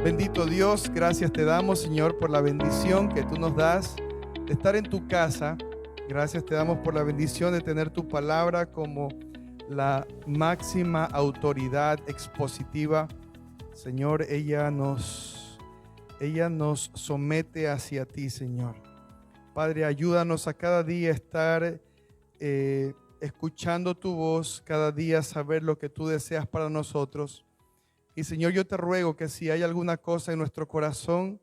Bendito Dios, gracias te damos, Señor, por la bendición que tú nos das de estar en tu casa. Gracias te damos por la bendición de tener tu palabra como la máxima autoridad expositiva. Señor, ella nos somete hacia ti, Señor. Padre, ayúdanos a cada día estar escuchando tu voz, cada día saber lo que tú deseas para nosotros. Y Señor, yo te ruego que si hay alguna cosa en nuestro corazón,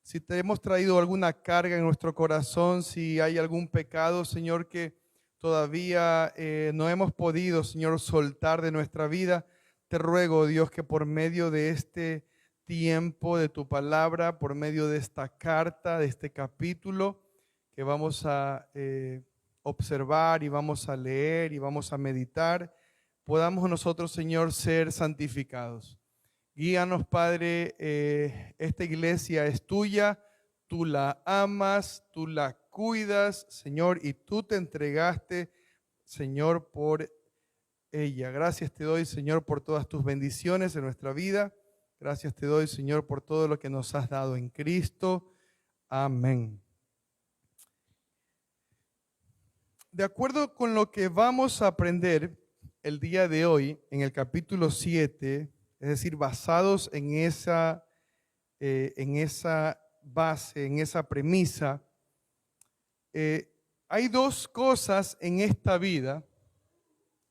si te hemos traído alguna carga en nuestro corazón, si hay algún pecado, Señor, que todavía no hemos podido, Señor, soltar de nuestra vida, te ruego, Dios, que por medio de este tiempo de tu palabra, por medio de esta carta, de este capítulo que vamos a observar y vamos a leer y vamos a meditar, podamos nosotros, Señor, ser santificados. Guíanos, Padre, esta iglesia es tuya, tú la amas, tú la cuidas, Señor, y tú te entregaste, Señor, por ella. Gracias te doy, Señor, por todas tus bendiciones en nuestra vida. Gracias te doy, Señor, por todo lo que nos has dado en Cristo. Amén. De acuerdo con lo que vamos a aprender el día de hoy, en el capítulo 7, es decir, basados en esa base, en esa premisa, hay dos cosas en esta vida.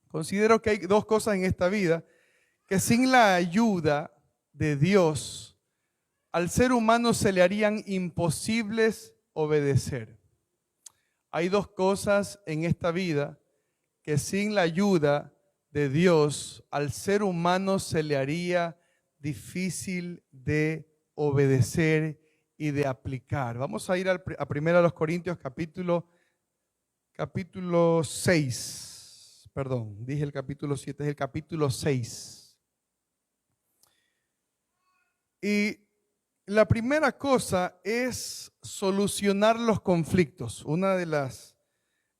Considero que hay dos cosas en esta vida que sin la ayuda de Dios al ser humano se le harían imposibles obedecer. Hay dos cosas en esta vida que sin la ayuda de Dios al ser humano se le haría difícil de obedecer y de aplicar. Vamos a ir a 1 Corintios capítulo 6. Perdón, dije el capítulo 7, es el capítulo 6. Y la primera cosa es solucionar los conflictos. Una de las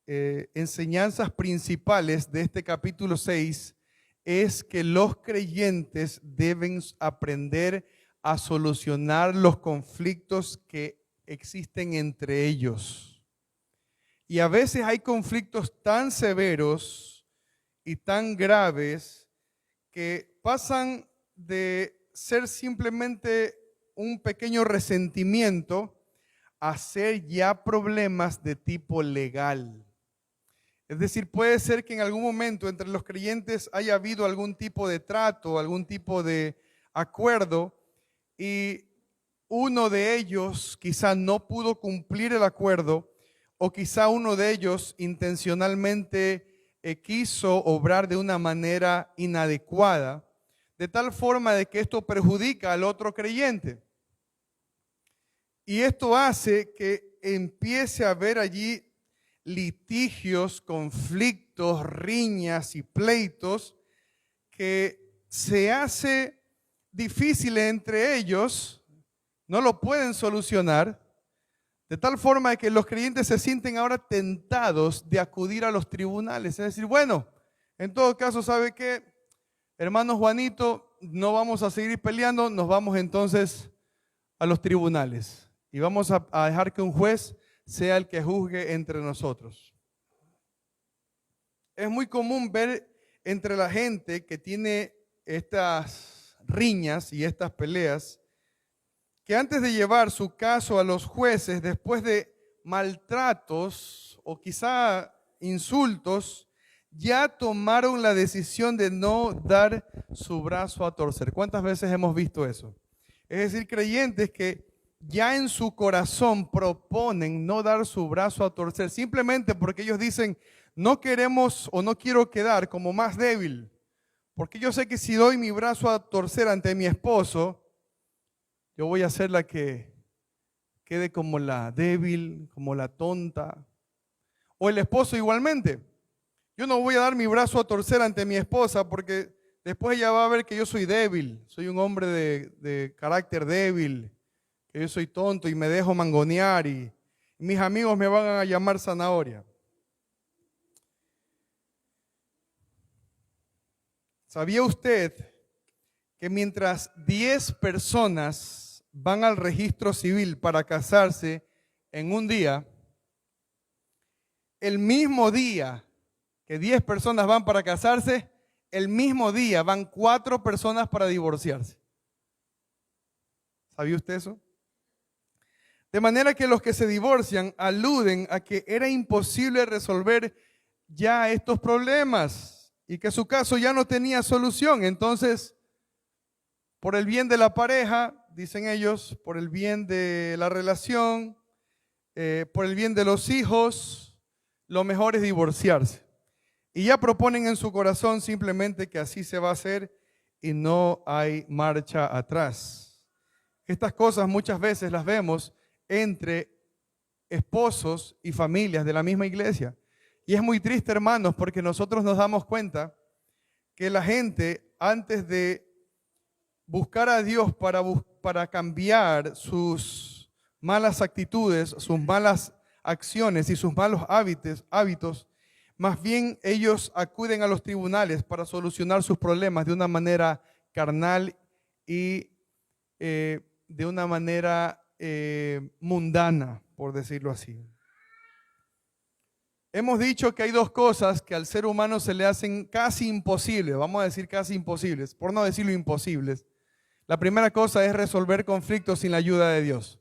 enseñanzas principales de este capítulo 6 es que los creyentes deben aprender a solucionar los conflictos que existen entre ellos. Y a veces hay conflictos tan severos y tan graves que pasan de ser simplemente un pequeño resentimiento a ser ya problemas de tipo legal. Es decir, puede ser que en algún momento entre los creyentes haya habido algún tipo de trato, algún tipo de acuerdo y uno de ellos quizá no pudo cumplir el acuerdo o quizá uno de ellos intencionalmente quiso obrar de una manera inadecuada, de tal forma de que esto perjudica al otro creyente. Y esto hace que empiece a haber allí litigios, conflictos, riñas y pleitos que se hace difícil entre ellos, no lo pueden solucionar, de tal forma que los creyentes se sienten ahora tentados de acudir a los tribunales. Es decir, bueno, en todo caso, ¿sabe qué? Hermano Juanito, no vamos a seguir peleando, nos vamos entonces a los tribunales y vamos a dejar que un juez sea el que juzgue entre nosotros. Es muy común ver entre la gente que tiene estas riñas y estas peleas, que antes de llevar su caso a los jueces, después de maltratos o quizá insultos, ya tomaron la decisión de no dar su brazo a torcer. ¿Cuántas veces hemos visto eso? Es decir, creyentes que ya en su corazón proponen no dar su brazo a torcer, simplemente porque ellos dicen, no queremos o no quiero quedar como más débil, porque yo sé que si doy mi brazo a torcer ante mi esposo, yo voy a ser la que quede como la débil, como la tonta, o el esposo igualmente. Yo no voy a dar mi brazo a torcer ante mi esposa porque después ella va a ver que yo soy débil, soy un hombre de carácter débil, que yo soy tonto y me dejo mangonear y mis amigos me van a llamar zanahoria. ¿Sabía usted que mientras 10 personas van al registro civil para casarse en un día, el mismo día que 10 personas van para casarse, el mismo día van 4 personas para divorciarse. ¿Sabía usted eso? De manera que los que se divorcian aluden a que era imposible resolver ya estos problemas y que su caso ya no tenía solución. Entonces, por el bien de la pareja, dicen ellos, por el bien de la relación, por el bien de los hijos, lo mejor es divorciarse. Y ya proponen en su corazón simplemente que así se va a hacer y no hay marcha atrás. Estas cosas muchas veces las vemos entre esposos y familias de la misma iglesia. Y es muy triste, hermanos, porque nosotros nos damos cuenta que la gente, antes de buscar a Dios para cambiar sus malas actitudes, sus malas acciones y sus malos hábitos, más bien ellos acuden a los tribunales para solucionar sus problemas de una manera carnal y de una manera mundana, por decirlo así. Hemos dicho que hay dos cosas que al ser humano se le hacen casi imposibles, vamos a decir casi imposibles, por no decirlo imposibles. La primera cosa es resolver conflictos sin la ayuda de Dios.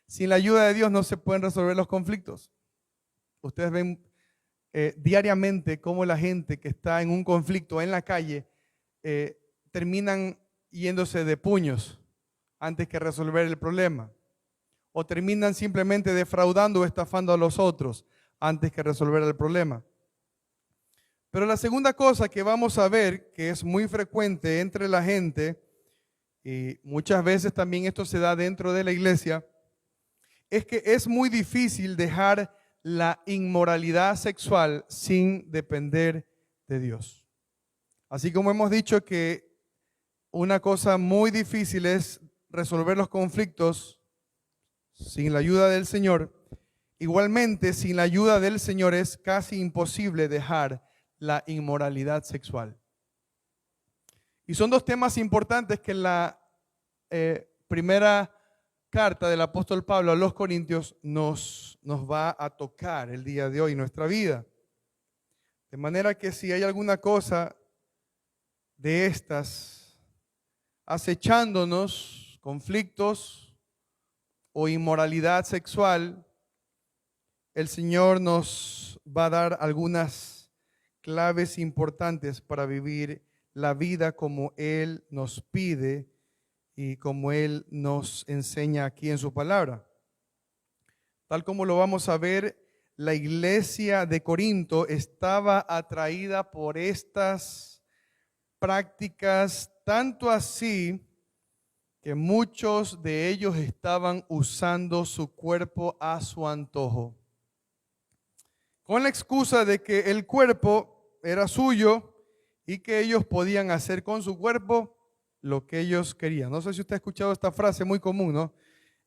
Sin la ayuda de Dios no se pueden resolver los conflictos. Ustedes ven diariamente cómo la gente que está en un conflicto en la calle terminan yéndose de puños antes que resolver el problema. O terminan simplemente defraudando o estafando a los otros antes que resolver el problema. Pero la segunda cosa que vamos a ver, que es muy frecuente entre la gente, y muchas veces también esto se da dentro de la iglesia, es que es muy difícil dejar la inmoralidad sexual sin depender de Dios. Así como hemos dicho que una cosa muy difícil es resolver los conflictos sin la ayuda del Señor, igualmente sin la ayuda del Señor es casi imposible dejar la inmoralidad sexual. Y son dos temas importantes que en la primera carta del apóstol Pablo a los Corintios nos va a tocar el día de hoy en nuestra vida. De manera que si hay alguna cosa de estas acechándonos, conflictos o inmoralidad sexual, el Señor nos va a dar algunas claves importantes para vivir la vida como Él nos pide y como Él nos enseña aquí en su palabra. Tal como lo vamos a ver, la iglesia de Corinto estaba atraída por estas prácticas, tanto así que muchos de ellos estaban usando su cuerpo a su antojo, con la excusa de que el cuerpo era suyo y que ellos podían hacer con su cuerpo lo que ellos querían. No sé si usted ha escuchado esta frase muy común, ¿no?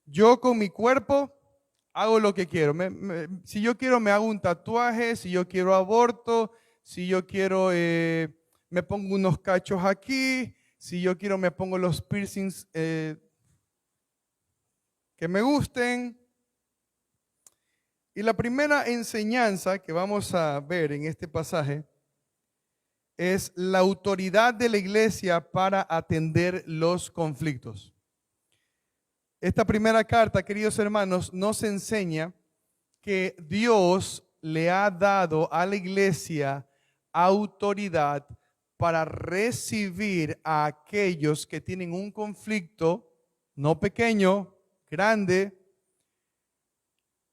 Yo con mi cuerpo hago lo que quiero. Si yo quiero me hago un tatuaje, si yo quiero aborto, si yo quiero me pongo unos cachos aquí, si yo quiero me pongo los piercings que me gusten. Y la primera enseñanza que vamos a ver en este pasaje es la autoridad de la iglesia para atender los conflictos. Esta primera carta, queridos hermanos, nos enseña que Dios le ha dado a la iglesia autoridad para recibir a aquellos que tienen un conflicto, no pequeño, grande,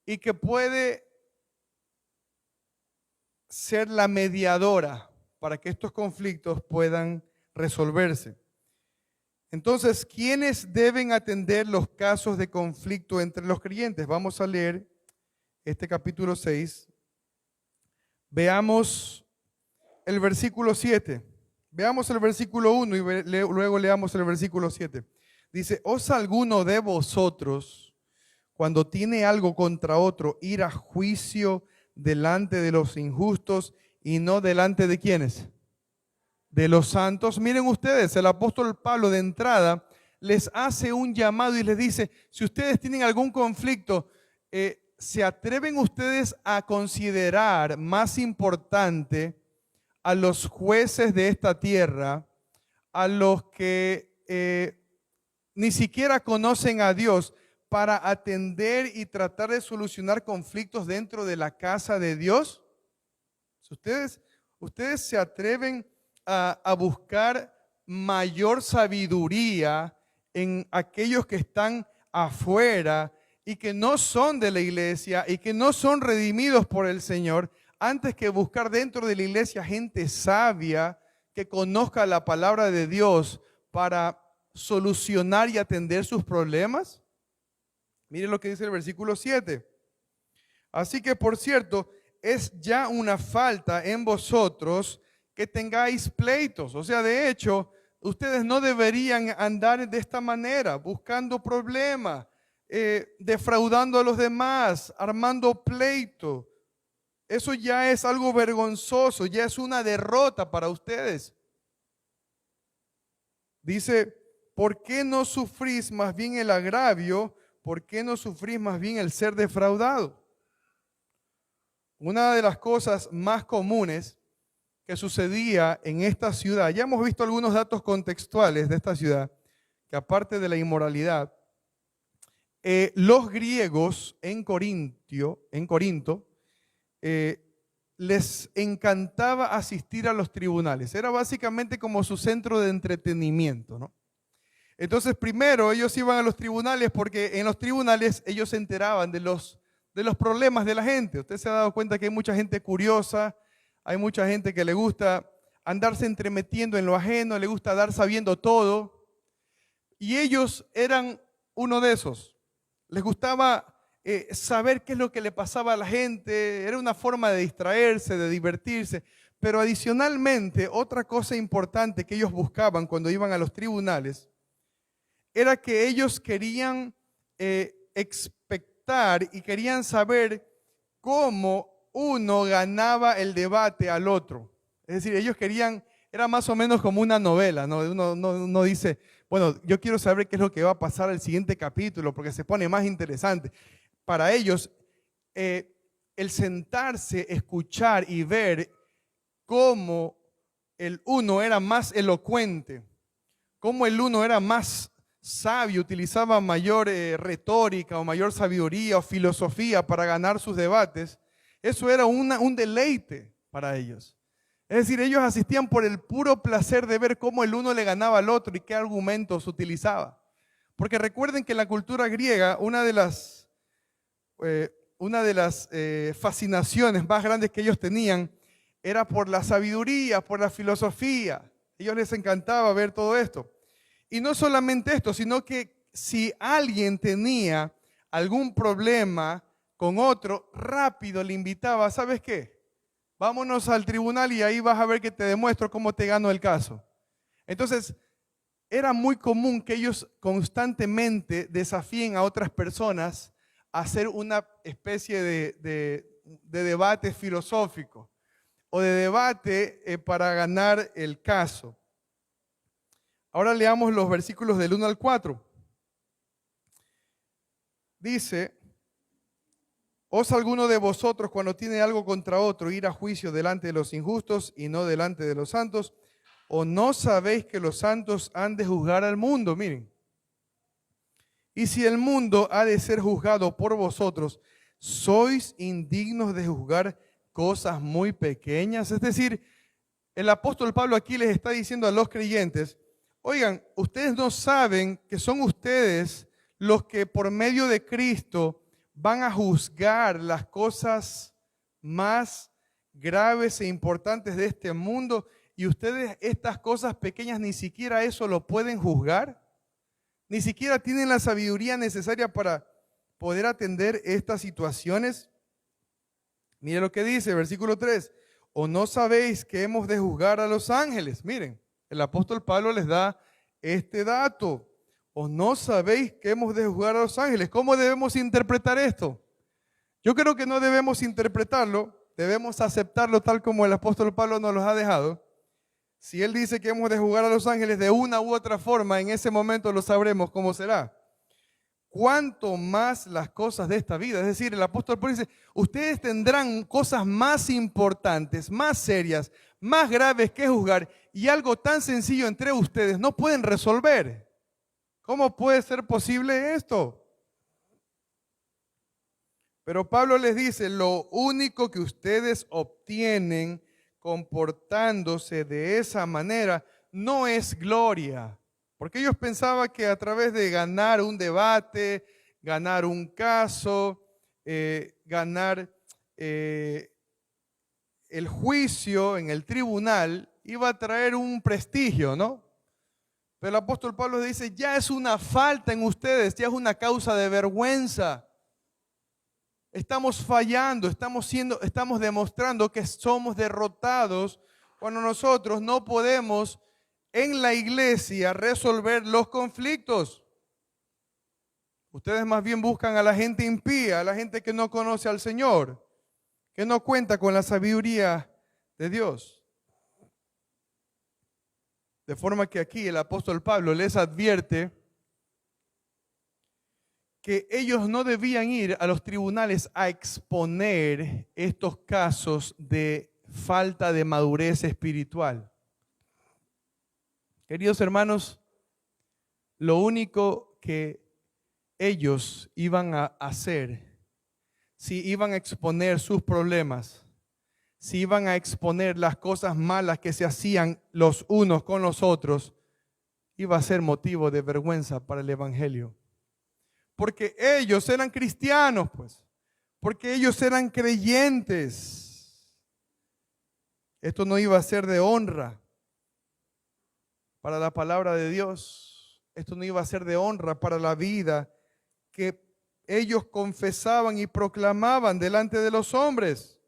y que puede ser la mediadora para que estos conflictos puedan resolverse. Entonces, ¿quiénes deben atender los casos de conflicto entre los creyentes? Vamos a leer este capítulo 6. Veamos el versículo 7. Veamos el versículo 1 y luego leamos el versículo 7. Dice, ¿osa alguno de vosotros, cuando tiene algo contra otro, ir a juicio delante de los injustos y no delante de quiénes? de los santos. Miren ustedes, el apóstol Pablo de entrada les hace un llamado y les dice, si ustedes tienen algún conflicto, ¿se atreven ustedes a considerar más importante a los jueces de esta tierra, a los que ni siquiera conocen a Dios, para atender y tratar de solucionar conflictos dentro de la casa de Dios? Ustedes se atreven a buscar mayor sabiduría en aquellos que están afuera y que no son de la iglesia y que no son redimidos por el Señor, antes que buscar dentro de la iglesia gente sabia que conozca la palabra de Dios para solucionar y atender sus problemas? Miren lo que dice el versículo 7. Así que, por cierto, es ya una falta en vosotros que tengáis pleitos. O sea, de hecho, ustedes no deberían andar de esta manera, buscando problemas, defraudando a los demás, armando pleito. Eso ya es algo vergonzoso, ya es una derrota para ustedes. Dice, ¿por qué no sufrís más bien el agravio? ¿Por qué no sufrís más bien el ser defraudado? Una de las cosas más comunes que sucedía en esta ciudad, ya hemos visto algunos datos contextuales de esta ciudad, que aparte de la inmoralidad, los griegos en Corinto, les encantaba asistir a los tribunales. Era básicamente como su centro de entretenimiento, ¿no? Entonces, primero ellos iban a los tribunales porque en los tribunales ellos se enteraban de los problemas de la gente. Usted se ha dado cuenta que hay mucha gente curiosa, hay mucha gente que le gusta andarse entremetiendo en lo ajeno, le gusta dar sabiendo todo. Y ellos eran uno de esos. Les gustaba saber qué es lo que le pasaba a la gente. Era una forma de distraerse, de divertirse. Pero adicionalmente, otra cosa importante que ellos buscaban cuando iban a los tribunales era que ellos querían expectar y querían saber cómo uno ganaba el debate al otro. Es decir, ellos querían, era más o menos como una novela, ¿no? Uno dice, bueno, yo quiero saber qué es lo que va a pasar el siguiente capítulo porque se pone más interesante. Para ellos, el sentarse, escuchar y ver cómo el uno era más elocuente, cómo el uno era más sabio, utilizaba mayor retórica o mayor sabiduría o filosofía para ganar sus debates, eso era un deleite para ellos. Es decir, ellos asistían por el puro placer de ver cómo el uno le ganaba al otro y qué argumentos utilizaba. Porque recuerden que en la cultura griega, una de las fascinaciones más grandes que ellos tenían era por la sabiduría, por la filosofía. A ellos les encantaba ver todo esto. Y no solamente esto, sino que si alguien tenía algún problema con otro, rápido le invitaba, ¿sabes qué? Vámonos al tribunal y ahí vas a ver que te demuestro cómo te gano el caso. Entonces, era muy común que ellos constantemente desafíen a otras personas a hacer una especie de debate filosófico o de debate para ganar el caso. Ahora leamos los versículos del 1 al 4. Dice, ¿os alguno de vosotros cuando tiene algo contra otro ir a juicio delante de los injustos y no delante de los santos? ¿O no sabéis que los santos han de juzgar al mundo? Miren. Y si el mundo ha de ser juzgado por vosotros, ¿sois indignos de juzgar cosas muy pequeñas? Es decir, el apóstol Pablo aquí les está diciendo a los creyentes, oigan, ustedes no saben que son ustedes los que por medio de Cristo van a juzgar las cosas más graves e importantes de este mundo y ustedes estas cosas pequeñas ni siquiera eso lo pueden juzgar, ni siquiera tienen la sabiduría necesaria para poder atender estas situaciones. Mire lo que dice, versículo 3, ¿o no sabéis que hemos de juzgar a los ángeles? Miren. El apóstol Pablo les da este dato. ¿O no sabéis que hemos de juzgar a los ángeles? ¿Cómo debemos interpretar esto? Yo creo que no debemos interpretarlo, debemos aceptarlo tal como el apóstol Pablo nos los ha dejado. Si Él dice que hemos de juzgar a los ángeles de una u otra forma, en ese momento lo sabremos cómo será. Cuanto más las cosas de esta vida. Es decir, el apóstol Pablo dice, ustedes tendrán cosas más importantes, más serias, más graves que juzgar, y algo tan sencillo entre ustedes no pueden resolver. ¿Cómo puede ser posible esto? Pero Pablo les dice, lo único que ustedes obtienen comportándose de esa manera no es gloria. Porque ellos pensaban que a través de ganar un debate, ganar un caso, ganar el juicio en el tribunal, iba a traer un prestigio, ¿no? Pero el apóstol Pablo dice, ya es una falta en ustedes, ya es una causa de vergüenza. Estamos fallando, estamos demostrando que somos derrotados cuando nosotros no podemos en la iglesia resolver los conflictos. Ustedes más bien buscan a la gente impía, a la gente que no conoce al Señor, que no cuenta con la sabiduría de Dios. De forma que aquí el apóstol Pablo les advierte que ellos no debían ir a los tribunales a exponer estos casos de falta de madurez espiritual. Queridos hermanos, lo único que ellos iban a hacer, si iban a exponer sus problemas, si iban a exponer las cosas malas que se hacían los unos con los otros, iba a ser motivo de vergüenza para el evangelio. Porque ellos eran cristianos, pues. Porque ellos eran creyentes. Esto no iba a ser de honra para la palabra de Dios. Esto no iba a ser de honra para la vida que ellos confesaban y proclamaban delante de los hombres.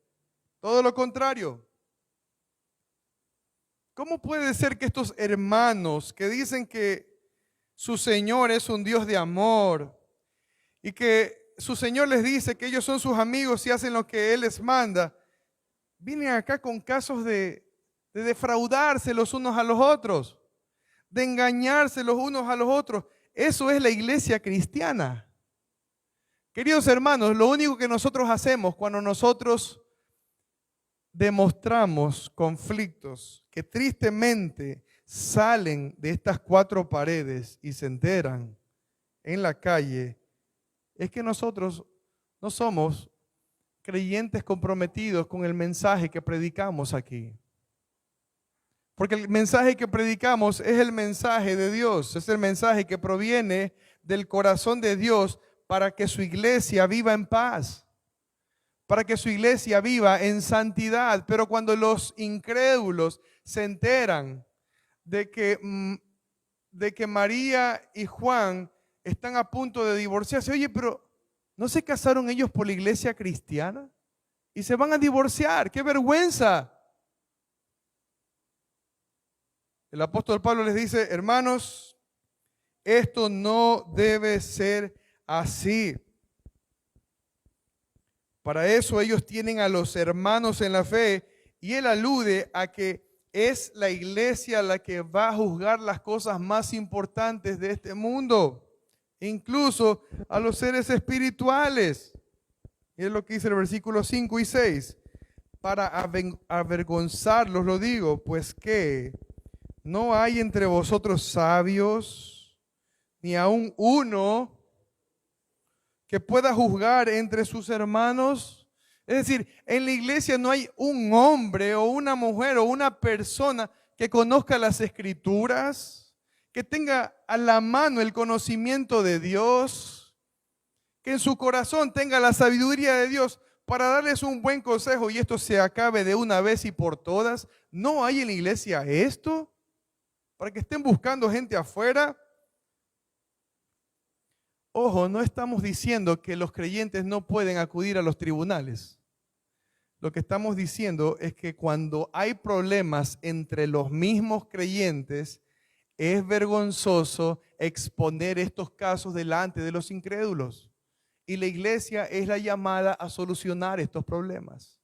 Todo lo contrario. ¿Cómo puede ser que estos hermanos que dicen que su Señor es un Dios de amor y que su Señor les dice que ellos son sus amigos y hacen lo que Él les manda, vienen acá con casos de defraudarse los unos a los otros, de engañarse los unos a los otros? Eso es la iglesia cristiana. Queridos hermanos, lo único que nosotros hacemos cuando nosotros demostramos conflictos que tristemente salen de estas cuatro paredes y se enteran en la calle, es que nosotros no somos creyentes comprometidos con el mensaje que predicamos aquí. Porque el mensaje que predicamos es el mensaje de Dios, es el mensaje que proviene del corazón de Dios para que su iglesia viva en paz, para que su iglesia viva en santidad. Pero cuando los incrédulos se enteran de que María y Juan están a punto de divorciarse, oye, pero ¿no se casaron ellos por la iglesia cristiana? Y se van a divorciar, ¡qué vergüenza! El apóstol Pablo les dice, hermanos, esto no debe ser así. Para eso ellos tienen a los hermanos en la fe y él alude a que es la iglesia la que va a juzgar las cosas más importantes de este mundo, incluso a los seres espirituales. Y es lo que dice el versículo 5 y 6. Para avergonzarlos lo digo, pues que no hay entre vosotros sabios, ni aun uno que pueda juzgar entre sus hermanos. Es decir, en la iglesia no hay un hombre o una mujer o una persona que conozca las escrituras, que tenga a la mano el conocimiento de Dios, que en su corazón tenga la sabiduría de Dios para darles un buen consejo y esto se acabe de una vez y por todas. ¿No hay en la iglesia esto? Para que estén buscando gente afuera. Ojo, no estamos diciendo que los creyentes no pueden acudir a los tribunales. Lo que estamos diciendo es que cuando hay problemas entre los mismos creyentes, es vergonzoso exponer estos casos delante de los incrédulos. Y la iglesia es la llamada a solucionar estos problemas.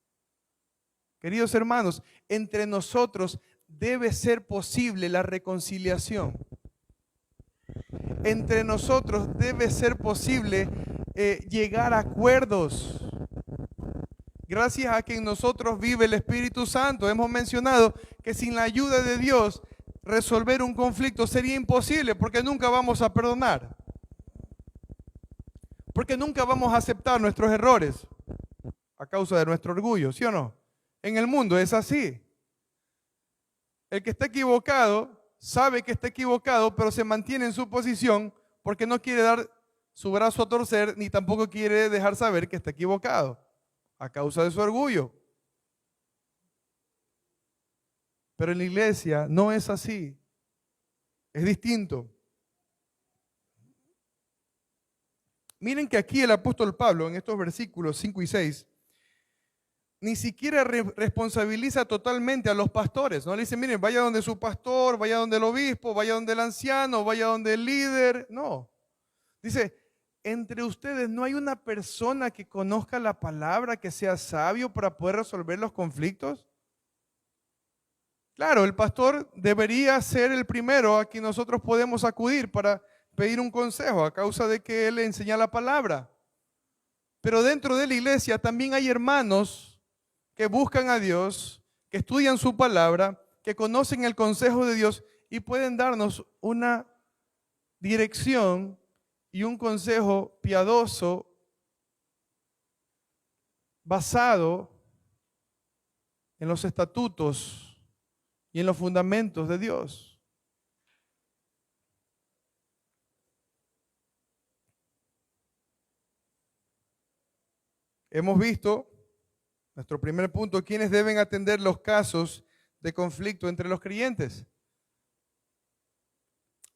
Queridos hermanos, entre nosotros debe ser posible la reconciliación. Entre nosotros debe ser posible llegar a acuerdos. Gracias a que en nosotros vive el Espíritu Santo, hemos mencionado que sin la ayuda de Dios, resolver un conflicto sería imposible porque nunca vamos a perdonar. Porque nunca vamos a aceptar nuestros errores a causa de nuestro orgullo, ¿sí o no? En el mundo es así. El que está equivocado sabe que está equivocado, pero se mantiene en su posición porque no quiere dar su brazo a torcer ni tampoco quiere dejar saber que está equivocado a causa de su orgullo. Pero en la iglesia no es así. Es distinto. Miren que aquí el apóstol Pablo, en estos versículos 5 y 6, ni siquiera responsabiliza totalmente a los pastores. No le dice, miren, vaya donde su pastor, vaya donde el obispo, vaya donde el anciano, vaya donde el líder. No. Dice, entre ustedes no hay una persona que conozca la palabra, que sea sabio para poder resolver los conflictos. Claro, el pastor debería ser el primero a quien nosotros podemos acudir para pedir un consejo a causa de que él le enseña la palabra. Pero dentro de la iglesia también hay hermanos que buscan a Dios, que estudian su palabra, que conocen el consejo de Dios y pueden darnos una dirección y un consejo piadoso basado en los estatutos y en los fundamentos de Dios. Hemos visto, nuestro primer punto, quiénes deben atender los casos de conflicto entre los creyentes.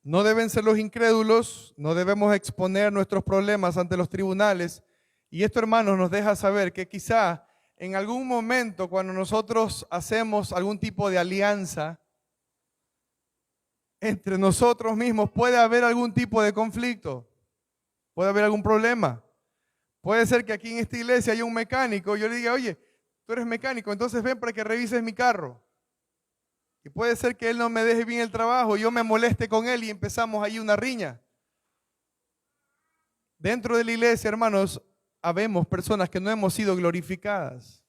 No deben ser los incrédulos, no debemos exponer nuestros problemas ante los tribunales. Y esto, hermanos, nos deja saber que quizá en algún momento cuando nosotros hacemos algún tipo de alianza entre nosotros mismos, puede haber algún tipo de conflicto, puede haber algún problema. Puede ser que aquí en esta iglesia haya un mecánico y yo le diga, oye, tú eres mecánico, entonces ven para que revises mi carro. Y puede ser que él no me deje bien el trabajo, yo me moleste con él y empezamos ahí una riña. Dentro de la iglesia, hermanos, habemos personas que no hemos sido glorificadas,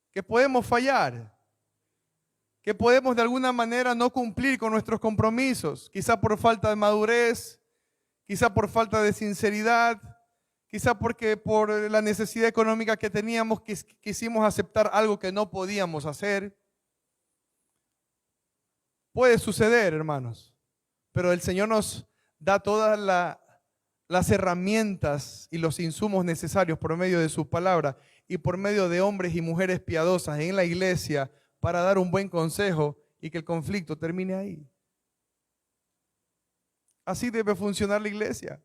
que podemos fallar, que podemos de alguna manera no cumplir con nuestros compromisos, quizá por falta de madurez, quizá por falta de sinceridad, quizá porque por la necesidad económica que teníamos quisimos aceptar algo que no podíamos hacer. Puede suceder, hermanos, pero el Señor nos da todas las herramientas y los insumos necesarios por medio de su palabra y por medio de hombres y mujeres piadosas en la iglesia para dar un buen consejo y que el conflicto termine ahí. Así debe funcionar la iglesia.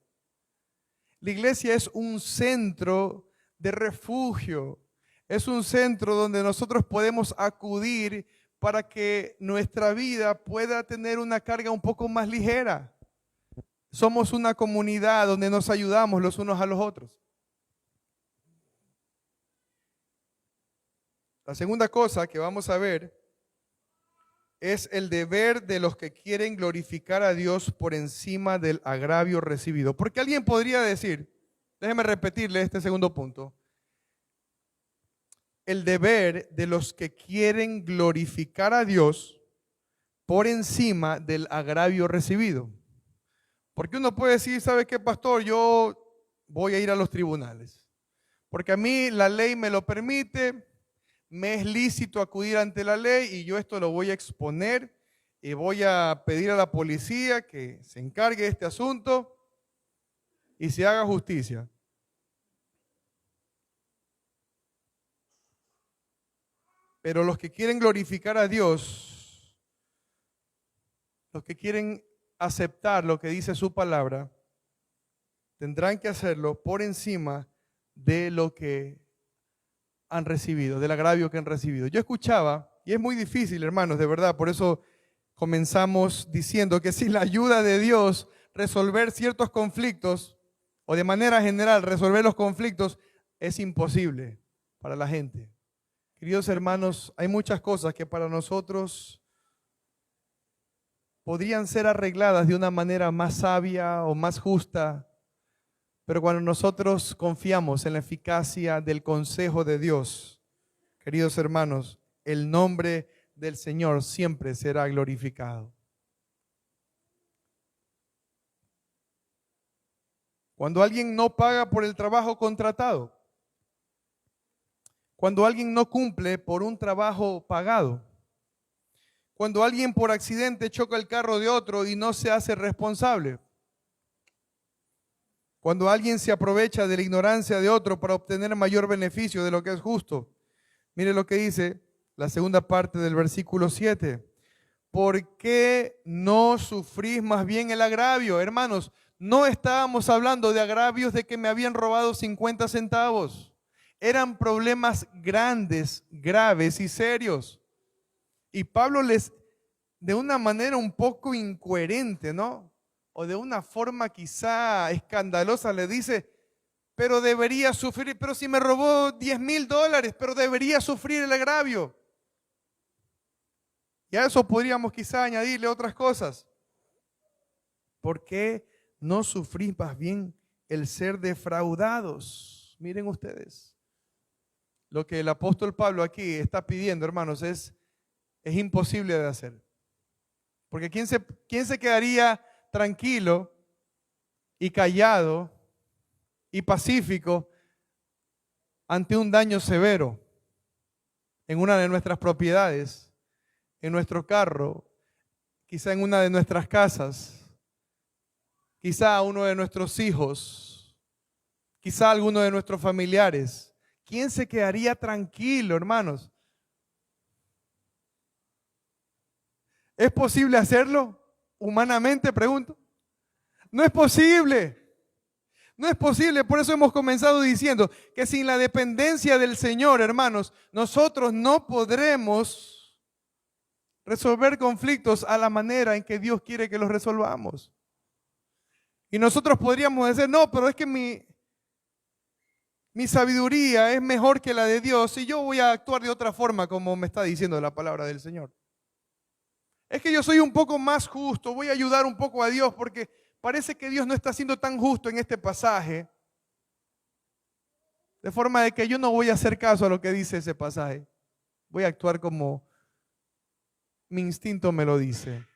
La iglesia es un centro de refugio, es un centro donde nosotros podemos acudir para que nuestra vida pueda tener una carga un poco más ligera. Somos una comunidad donde nos ayudamos los unos a los otros. La segunda cosa que vamos a ver es el deber de los que quieren glorificar a Dios por encima del agravio recibido. Porque alguien podría decir, déjeme repetirle este segundo punto, el deber de los que quieren glorificar a Dios por encima del agravio recibido. Porque uno puede decir, ¿sabe qué, pastor? Yo voy a ir a los tribunales. Porque a mí la ley me lo permite, me es lícito acudir ante la ley y yo esto lo voy a exponer y voy a pedir a la policía que se encargue de este asunto y se haga justicia. Pero los que quieren glorificar a Dios, los que quieren aceptar lo que dice su palabra, tendrán que hacerlo por encima de lo que han recibido, del agravio que han recibido. Yo escuchaba, y es muy difícil, hermanos, de verdad, por eso comenzamos diciendo que sin la ayuda de Dios, resolver ciertos conflictos, o de manera general, resolver los conflictos, es imposible para la gente. Queridos hermanos, hay muchas cosas que para nosotros podrían ser arregladas de una manera más sabia o más justa, pero cuando nosotros confiamos en la eficacia del consejo de Dios, queridos hermanos, el nombre del Señor siempre será glorificado. Cuando alguien no paga por el trabajo contratado, cuando alguien no cumple por un trabajo pagado, cuando alguien por accidente choca el carro de otro y no se hace responsable, cuando alguien se aprovecha de la ignorancia de otro para obtener mayor beneficio de lo que es justo. Mire lo que dice la segunda parte del versículo 7. ¿Por qué no sufrís más bien el agravio? Hermanos, no estábamos hablando de agravios de que me habían robado 50 centavos. Eran problemas grandes, graves y serios. Y Pablo les, de una manera un poco incoherente, ¿no? O de una forma quizá escandalosa, le dice, pero debería sufrir, pero si me robó $10,000, pero debería sufrir el agravio. Y a eso podríamos quizá añadirle otras cosas. ¿Por qué no sufrís más bien el ser defraudados? Miren ustedes, lo que el apóstol Pablo aquí está pidiendo, hermanos, es imposible de hacer. Porque ¿quién se quedaría tranquilo y callado y pacífico ante un daño severo en una de nuestras propiedades, en nuestro carro, quizá en una de nuestras casas, quizá a uno de nuestros hijos, quizá a alguno de nuestros familiares? ¿Quién se quedaría tranquilo, hermanos? ¿Es posible hacerlo? Humanamente, pregunto. No es posible. No es posible. Por eso hemos comenzado diciendo que sin la dependencia del Señor, hermanos, nosotros no podremos resolver conflictos a la manera en que Dios quiere que los resolvamos. Y nosotros podríamos decir, no, pero es que mi sabiduría es mejor que la de Dios y yo voy a actuar de otra forma, como me está diciendo la palabra del Señor. Es que yo soy un poco más justo, voy a ayudar un poco a Dios porque parece que Dios no está siendo tan justo en este pasaje. De forma de que yo no voy a hacer caso a lo que dice ese pasaje. Voy a actuar como mi instinto me lo dice.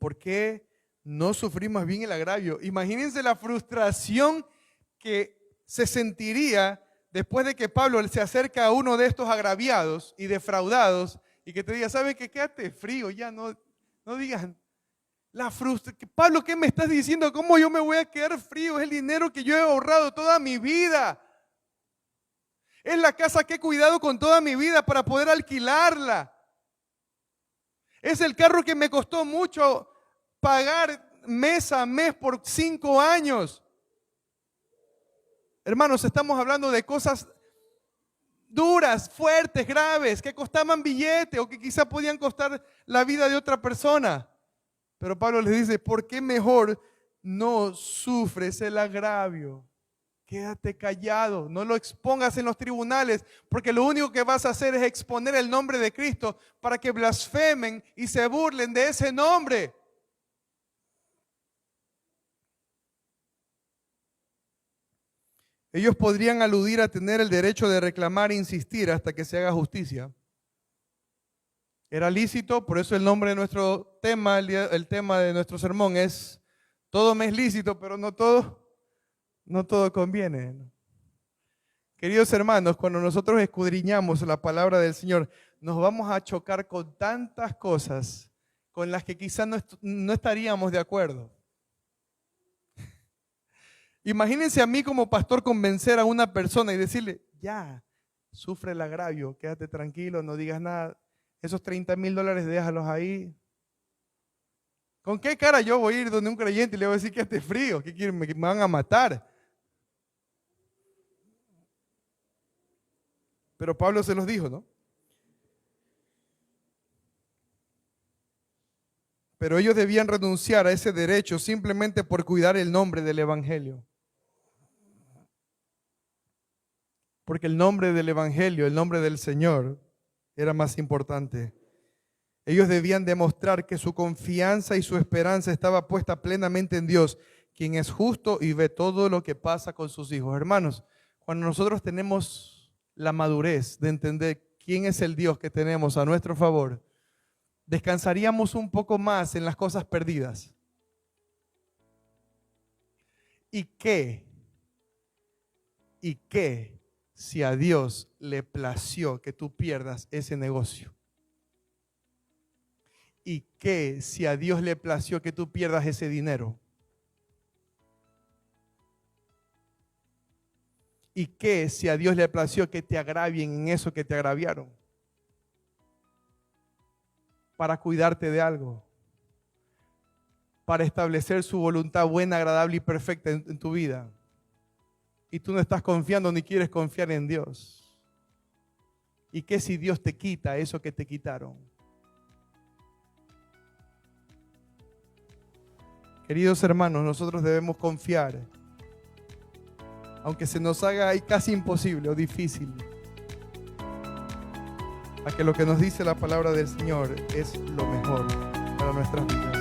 ¿Por qué no sufrir más bien el agravio? Imagínense la frustración que se sentiría después de que Pablo se acerca a uno de estos agraviados y defraudados y que te diga, ¿sabe qué? Quédate frío, ya no digan. Pablo, ¿qué me estás diciendo? ¿Cómo yo me voy a quedar frío? Es el dinero que yo he ahorrado toda mi vida. Es la casa que he cuidado con toda mi vida para poder alquilarla. Es el carro que me costó mucho pagar mes a mes por 5 años. Hermanos, estamos hablando de cosas duras, fuertes, graves, que costaban billete o que quizá podían costar la vida de otra persona. Pero Pablo les dice, ¿por qué mejor no sufres el agravio? Quédate callado, no lo expongas en los tribunales, porque lo único que vas a hacer es exponer el nombre de Cristo para que blasfemen y se burlen de ese nombre. Ellos podrían aludir a tener el derecho de reclamar e insistir hasta que se haga justicia. Era lícito, por eso el nombre de nuestro tema, el tema de nuestro sermón es todo me es lícito, pero no todo conviene. Queridos hermanos, cuando nosotros escudriñamos la palabra del Señor, nos vamos a chocar con tantas cosas con las que quizás no estaríamos de acuerdo. Imagínense a mí como pastor convencer a una persona y decirle, ya, sufre el agravio, quédate tranquilo, no digas nada, esos $30,000 déjalos ahí. ¿Con qué cara yo voy a ir donde un creyente y le voy a decir que esté frío? ¿Qué quieren? ¿Me van a matar? Pero Pablo se los dijo, ¿no? Pero ellos debían renunciar a ese derecho simplemente por cuidar el nombre del Evangelio. Porque el nombre del Evangelio, el nombre del Señor, era más importante Ellos debían demostrar que su confianza y su esperanza estaba puesta plenamente en Dios, quien es justo y ve todo lo que pasa con sus hijos. Hermanos, cuando nosotros tenemos la madurez de entender quién es el Dios que tenemos a nuestro favor, descansaríamos un poco más en las cosas perdidas. ¿Y qué si a Dios le plació que tú pierdas ese negocio? ¿Y qué si a Dios le plació que tú pierdas ese dinero? ¿Y qué si a Dios le plació que te agravien en eso que te agraviaron? Para cuidarte de algo, para establecer su voluntad buena, agradable y perfecta en tu vida. Y tú no estás confiando ni quieres confiar en Dios. ¿Y qué si Dios te quita eso que te quitaron? Queridos hermanos, nosotros debemos confiar, aunque se nos haga ahí casi imposible o difícil, a que lo que nos dice la palabra del Señor es lo mejor para nuestras vidas.